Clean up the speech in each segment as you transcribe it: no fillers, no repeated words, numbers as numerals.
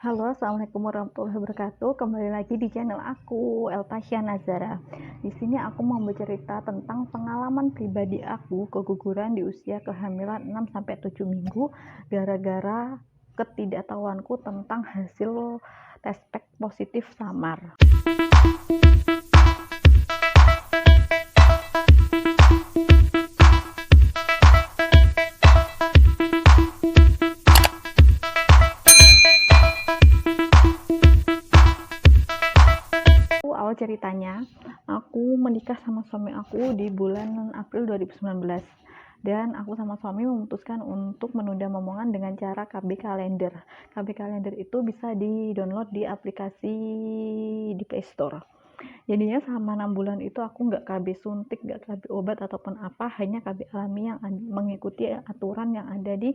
Halo, assalamualaikum warahmatullahi wabarakatuh. Kembali lagi di channel aku, Eltasya Nazara. Di sini aku mau bercerita tentang pengalaman pribadi aku keguguran di usia kehamilan 6-7 minggu gara-gara ketidaktahuanku tentang hasil tes pack positif samar. Awal ceritanya, aku menikah sama suami aku di bulan April 2019 dan aku sama suami memutuskan untuk menunda momongan dengan cara KB Kalender. KB Kalender itu bisa di-download di aplikasi di Play Store. Jadinya selama 6 bulan itu aku nggak KB suntik, nggak KB obat ataupun apa, hanya KB alami yang mengikuti aturan yang ada di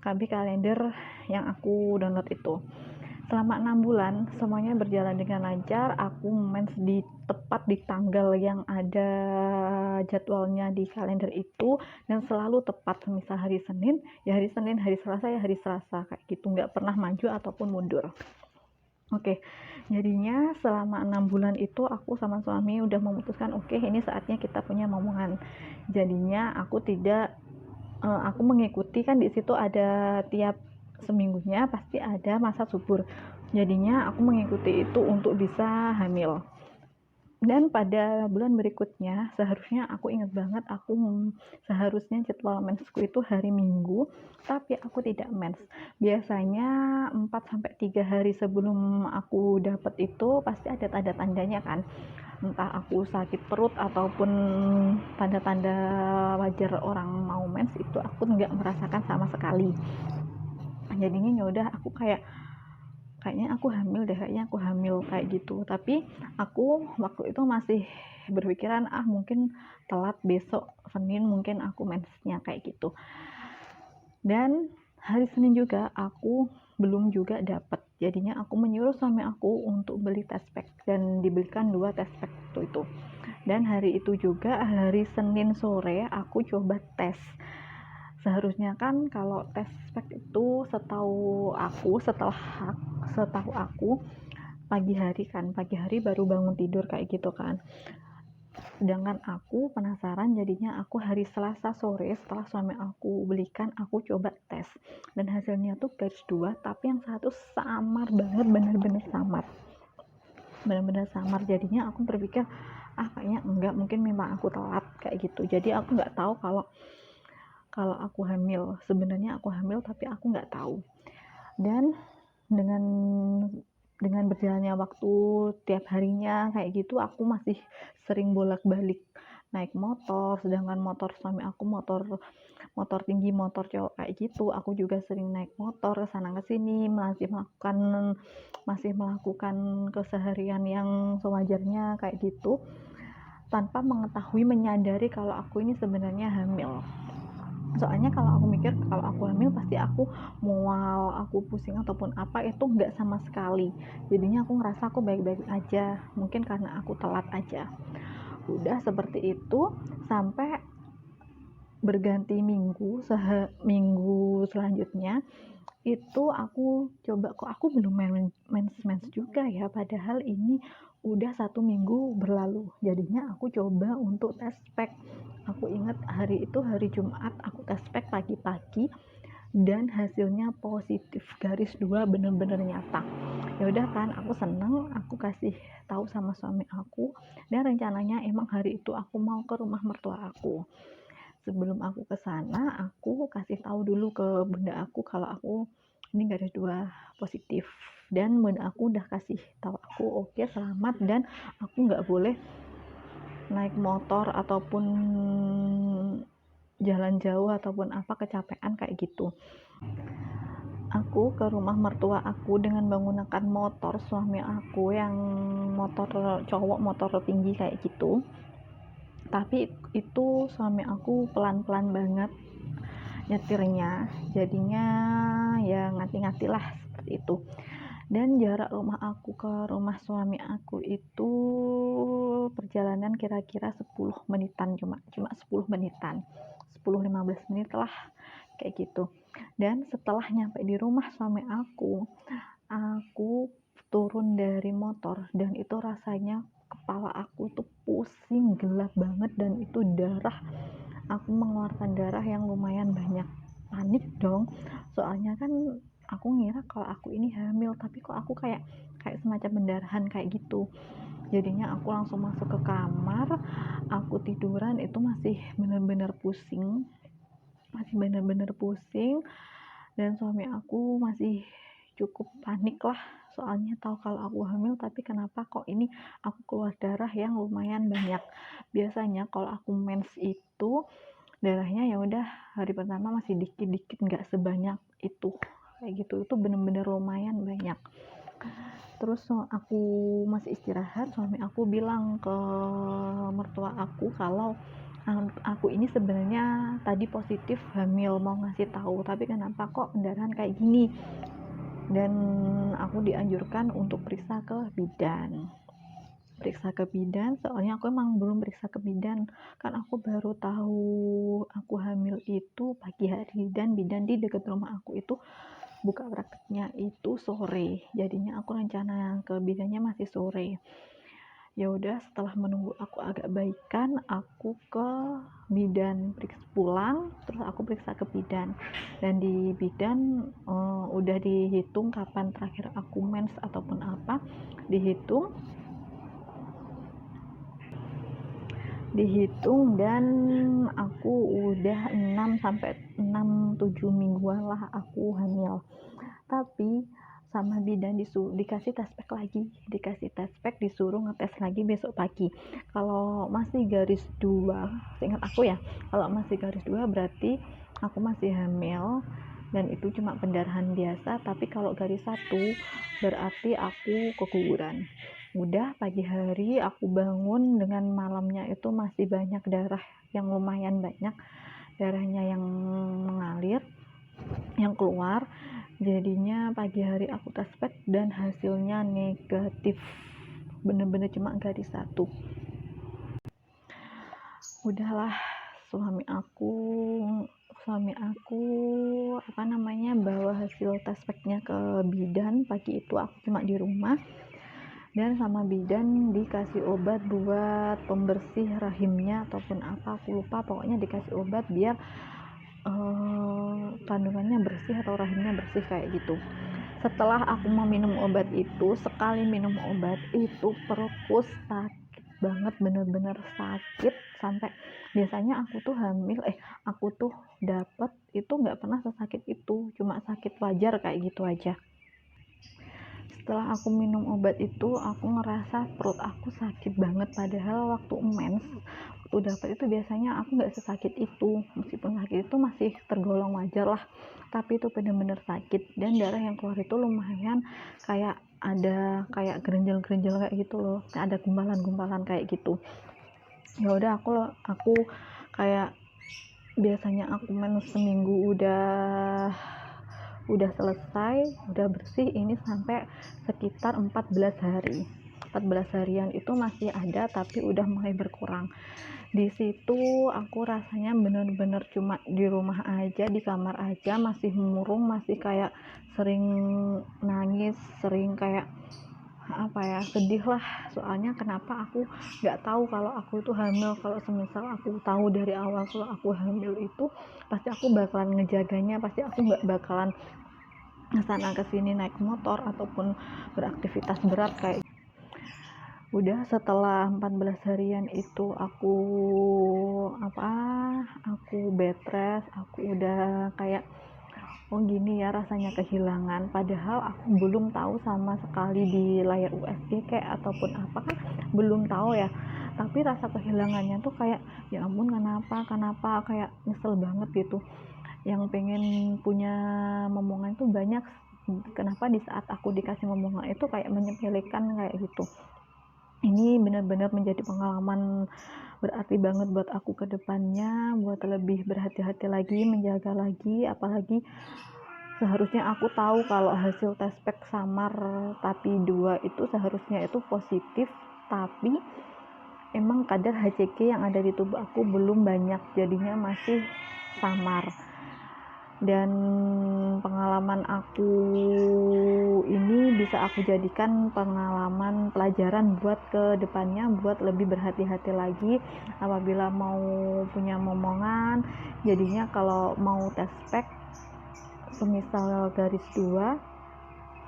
KB Kalender yang aku download itu. Selama 6 bulan semuanya berjalan dengan lancar. Aku mens tepat di tanggal yang ada jadwalnya di kalender itu, dan selalu tepat. Misal hari Senin ya hari Senin, hari Selasa ya hari Selasa, kayak gitu, nggak pernah maju ataupun mundur. Oke, jadinya selama 6 bulan itu aku sama suami udah memutuskan, oke, ini saatnya kita punya momongan. Jadinya aku mengikuti, kan di situ ada tiap seminggunya pasti ada masa subur. Jadinya aku mengikuti itu untuk bisa hamil. Dan pada bulan berikutnya seharusnya, aku ingat banget, seharusnya jadwal mensku itu hari Minggu, tapi aku tidak mens. Biasanya 4-3 hari sebelum aku dapat itu pasti ada tanda-tandanya kan, entah aku sakit perut ataupun tanda-tanda wajar orang mau mens, itu aku nggak merasakan sama sekali. Jadinya yaudah, aku kayaknya aku hamil kayak gitu. Tapi aku waktu itu masih berpikiran, mungkin telat, besok Senin mungkin aku mensnya, kayak gitu. Dan hari Senin juga aku belum juga dapat. Jadinya aku menyuruh suami aku untuk beli test pack, dan dibelikan 2 test pack itu. Dan hari itu juga, hari Senin sore, aku coba tes. Seharusnya kan kalau tes pack itu setahu aku pagi hari baru bangun tidur kayak gitu kan. Sedangkan aku penasaran, jadinya aku hari Selasa sore setelah suami aku belikan, aku coba tes, dan hasilnya tuh garis 2, tapi yang satu samar banget, bener-bener samar. Jadinya aku berpikir, kayaknya enggak, mungkin memang aku telat kayak gitu. Jadi aku nggak tahu kalau aku hamil. Sebenarnya aku hamil tapi aku nggak tahu. Dan dengan berjalannya waktu, tiap harinya kayak gitu, aku masih sering bolak-balik naik motor. Sedangkan motor suami aku motor tinggi, motor cowok kayak gitu. Aku juga sering naik motor ke sana ke sini, masih melakukan keseharian yang sewajarnya kayak gitu, tanpa menyadari kalau aku ini sebenarnya hamil. Soalnya kalau aku mikir, kalau aku hamil pasti aku mual, aku pusing ataupun apa, itu nggak sama sekali. Jadinya aku ngerasa aku baik-baik aja, mungkin karena aku telat aja. Udah seperti itu sampai berganti minggu. Minggu selanjutnya itu aku coba, kok aku belum mens juga ya, padahal ini udah 1 minggu berlalu. Jadinya aku coba untuk tes pack. Aku ingat hari itu hari Jumat, aku tes pack pagi-pagi dan hasilnya positif garis 2, bener-bener nyata. Ya udah kan, aku seneng, aku kasih tahu sama suami aku, dan rencananya emang hari itu aku mau ke rumah mertua aku. Sebelum aku ke sana, aku kasih tahu dulu ke bunda aku kalau aku ini garis 2 positif, dan bunda aku udah kasih tahu aku, oke, selamat, dan aku nggak boleh naik motor ataupun jalan jauh ataupun apa, kecapean kayak gitu. Aku ke rumah mertua aku dengan menggunakan motor suami aku yang motor cowok, motor tinggi kayak gitu. Tapi itu suami aku pelan-pelan banget nyetirnya, jadinya ya ngati-ngati lah, seperti itu. Dan jarak rumah aku ke rumah suami aku itu perjalanan kira-kira 10 menitan, cuma 10 menitan, 10-15 menit lah kayak gitu. Dan setelah nyampe di rumah suami aku aku turun dari motor dan itu rasanya kepala aku tuh pusing, gelap banget, dan itu darah, aku mengeluarkan darah yang lumayan banyak. Panik dong, soalnya kan aku ngira kalau aku ini hamil, tapi kok aku kayak kayak semacam pendarahan kayak gitu. Jadinya aku langsung masuk ke kamar, aku tiduran, itu masih bener-bener pusing, dan suami aku masih cukup panik lah, soalnya tahu kalau aku hamil, tapi kenapa kok ini aku keluar darah yang lumayan banyak. Biasanya kalau aku mens itu darahnya ya udah hari pertama masih dikit-dikit, nggak sebanyak itu, kayak gitu. Itu bener-bener lumayan banyak. Terus aku masih istirahat, suami aku bilang ke mertua aku kalau aku ini sebenarnya tadi positif hamil, mau ngasih tahu, tapi kenapa kok pendarahan kayak gini, dan aku dianjurkan untuk periksa ke bidan. Soalnya aku emang belum periksa ke bidan, kan aku baru tahu aku hamil itu pagi hari, dan bidan di dekat rumah aku itu buka prakteknya itu sore, jadinya aku rencana ke bidannya masih sore. Ya udah, setelah menunggu aku agak baikan, aku ke bidan, periksa pulang, terus aku periksa ke bidan, dan di bidan udah dihitung kapan terakhir aku mens ataupun apa, dihitung dan aku udah 6-7 mingguan lah aku hamil. Tapi sama bidan dikasih tes pack, disuruh ngetes lagi besok pagi. Kalau masih garis 2, seingat aku ya, kalau masih garis 2 berarti aku masih hamil dan itu cuma pendarahan biasa, tapi kalau garis 1 berarti aku keguguran. Udah pagi hari aku bangun dengan malamnya itu masih banyak darah yang lumayan banyak, darahnya yang mengalir, yang keluar. Jadinya pagi hari aku tes pack dan hasilnya negatif, bener-bener cuma garis 1. Udahlah, suami aku bawa hasil tes packnya ke bidan. Pagi itu aku cuma di rumah, dan sama bidan dikasih obat buat pembersih rahimnya ataupun apa, aku lupa, pokoknya dikasih obat biar kandungannya bersih atau rahimnya bersih kayak gitu. Setelah aku meminum obat itu, sekali minum obat itu perutku sakit banget, bener-bener sakit, sampai biasanya aku tuh dapet itu nggak pernah sesakit itu, cuma sakit wajar kayak gitu aja. Setelah aku minum obat itu, aku ngerasa perut aku sakit banget, padahal waktu dapat itu biasanya aku nggak sesakit itu. Meskipun sakit itu masih tergolong wajar lah, tapi itu bener-bener sakit, dan darah yang keluar itu lumayan kayak ada kayak gerenjel-gerenjel kayak gitu loh, ada gumpalan-gumpalan kayak gitu. Ya udah, aku kayak biasanya aku seminggu udah selesai, udah bersih, ini sampai sekitar 14 harian itu masih ada, tapi udah mulai berkurang. Di situ aku rasanya bener-bener cuma di rumah aja, di kamar aja, masih murung, masih kayak sering nangis, sering kayak sedih lah. Soalnya kenapa aku nggak tahu kalau aku itu hamil. Kalau semisal aku tahu dari awal kalau aku hamil itu, pasti aku bakalan ngejaganya, pasti aku nggak bakalan kesana kesini naik motor ataupun beraktivitas berat kayak. Udah setelah 14 harian itu aku bed rest, aku udah kayak gini ya rasanya kehilangan, padahal aku belum tahu sama sekali di layar USG kayak ataupun apa, kan belum tahu ya, tapi rasa kehilangannya tuh kayak ya ampun, kenapa kayak nyesel banget gitu, yang pengen punya momongan itu banyak, kenapa di saat aku dikasih momongan itu kayak menyepelekan kayak gitu. Ini benar-benar menjadi pengalaman berarti banget buat aku ke depannya, buat lebih berhati-hati lagi, menjaga lagi. Apalagi seharusnya aku tahu kalau hasil tes pack samar tapi 2 itu seharusnya itu positif, tapi emang kadar HCG yang ada di tubuh aku belum banyak, jadinya masih samar. Dan pengalaman aku ini bisa aku jadikan pengalaman pelajaran buat ke depannya, buat lebih berhati-hati lagi apabila mau punya momongan. Jadinya kalau mau tes spek semisal garis 2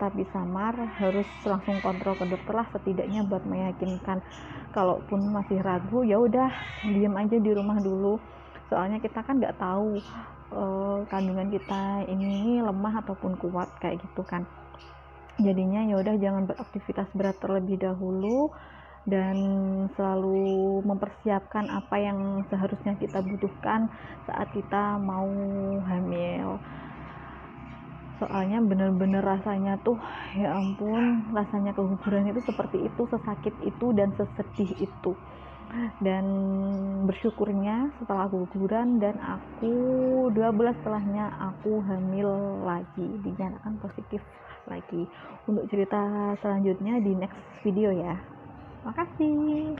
tapi samar, harus langsung kontrol ke dokter lah, setidaknya buat meyakinkan. Kalaupun masih ragu, ya udah diam aja di rumah dulu, soalnya kita kan nggak tahu kandungan kita ini lemah ataupun kuat kayak gitu kan. Jadinya ya udah jangan beraktivitas berat terlebih dahulu, dan selalu mempersiapkan apa yang seharusnya kita butuhkan saat kita mau hamil. Soalnya bener-bener rasanya tuh, ya ampun, rasanya keguguran itu seperti itu, sesakit itu dan sesedih itu. Dan bersyukurnya setelah keguguran dan aku 2 bulan setelahnya aku hamil lagi, dinyatakan positif lagi. Untuk cerita selanjutnya di next video ya. Makasih.